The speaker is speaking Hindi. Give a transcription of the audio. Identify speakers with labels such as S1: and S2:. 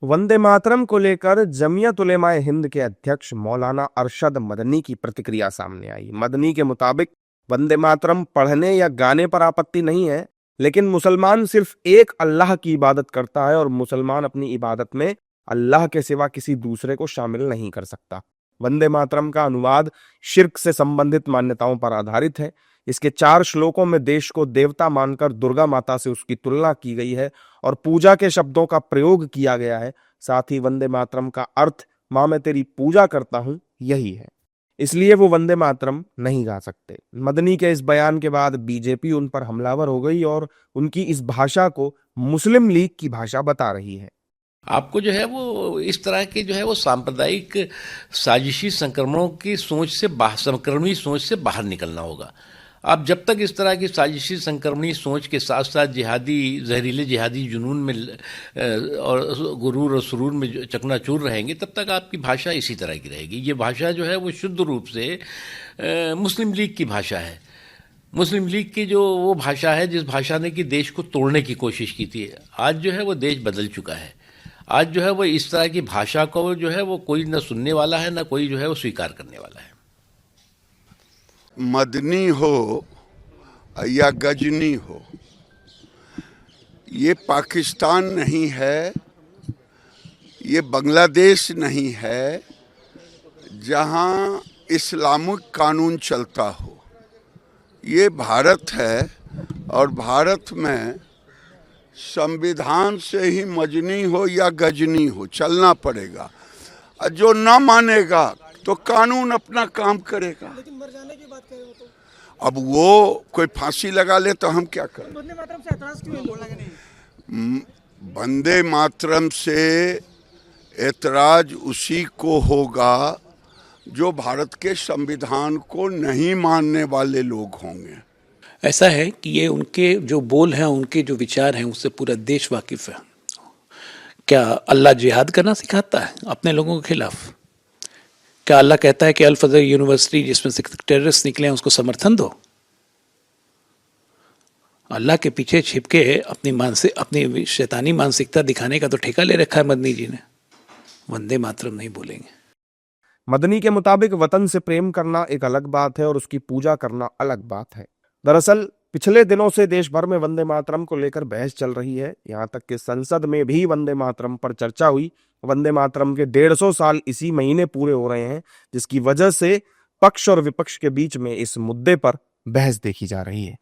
S1: वंदे मातरम को लेकर जमीयत उलेमाए हिंद के अध्यक्ष मौलाना अरशद मदनी की प्रतिक्रिया सामने आई। मदनी के मुताबिक वंदे मातरम पढ़ने या गाने पर आपत्ति नहीं है, लेकिन मुसलमान सिर्फ एक अल्लाह की इबादत करता है और मुसलमान अपनी इबादत में अल्लाह के सिवा किसी दूसरे को शामिल नहीं कर सकता। वंदे मातरम का अनुवाद शिर्क से संबंधित मान्यताओं पर आधारित है। इसके 4 श्लोकों में देश को देवता मानकर दुर्गा माता से उसकी तुलना की गई है और पूजा के शब्दों का प्रयोग किया गया है। साथ ही वंदे मातरम का अर्थ मां मैं तेरी पूजा करता हूं यही है, इसलिए वो वंदे मातरम नहीं गा सकते। मदनी के इस बयान के बाद बीजेपी उन पर हमलावर हो गई और उनकी इस भाषा को मुस्लिम लीग की भाषा बता रही है।
S2: आपको जो है वो इस तरह के जो है वो सांप्रदायिक साजिशी संक्रमणी सोच से बाहर निकलना होगा। आप जब तक इस तरह की साजिशी संक्रमणी सोच के साथ साथ जहरीले जिहादी जुनून में और गुरूर और सुरूर में चकनाचूर रहेंगे, तब तक आपकी भाषा इसी तरह की रहेगी। ये भाषा जो है वो शुद्ध रूप से मुस्लिम लीग की भाषा है। मुस्लिम लीग की जो वो भाषा है जिस भाषा ने कि देश को तोड़ने की कोशिश की थी। आज जो है वो देश बदल चुका है। आज जो है वो इस तरह की भाषा को जो है वो कोई न सुनने वाला है, न कोई जो है वो स्वीकार करने वाला है।
S3: मदनी हो या गजनी हो, ये पाकिस्तान नहीं है, ये बांग्लादेश नहीं है जहां इस्लामिक कानून चलता हो। ये भारत है और भारत में संविधान से ही मजनी हो या गजनी हो चलना पड़ेगा। जो ना मानेगा तो कानून अपना काम करेगा।
S4: लेकिन मर जाने की बात करें तो
S3: अब वो कोई फांसी लगा ले तो हम क्या करें?
S4: वंदे मातरम से एतराज क्यों बोला कि नहीं?
S3: वंदे मातरम से एतराज उसी को होगा जो भारत के संविधान को नहीं मानने वाले लोग होंगे।
S5: ऐसा है कि ये उनके जो बोल हैं, उनके जो विचार हैं, उससे पूरा देश वाकिफ है। क्या अल्लाह जिहाद करना सिखाता है अपने लोगों के खिलाफ? क्या अल्लाह कहता है कि अल फजर यूनिवर्सिटी जिसमें से टेररिस्ट निकले हैं उसको समर्थन दो? अल्लाह के पीछे छिप के अपनी शैतानी मानसिकता दिखाने का तो ठेका ले रखा है मदनी जी ने। वंदे मातरम नहीं बोलेंगे।
S1: मदनी के मुताबिक वतन से प्रेम करना एक अलग बात है और उसकी पूजा करना अलग बात है। दरअसल पिछले दिनों से देश भर में वंदे मातरम को लेकर बहस चल रही है। यहाँ तक कि संसद में भी वंदे मातरम पर चर्चा हुई। वंदे मातरम के 150 साल इसी महीने पूरे हो रहे हैं, जिसकी वजह से पक्ष और विपक्ष के बीच में इस मुद्दे पर बहस देखी जा रही है।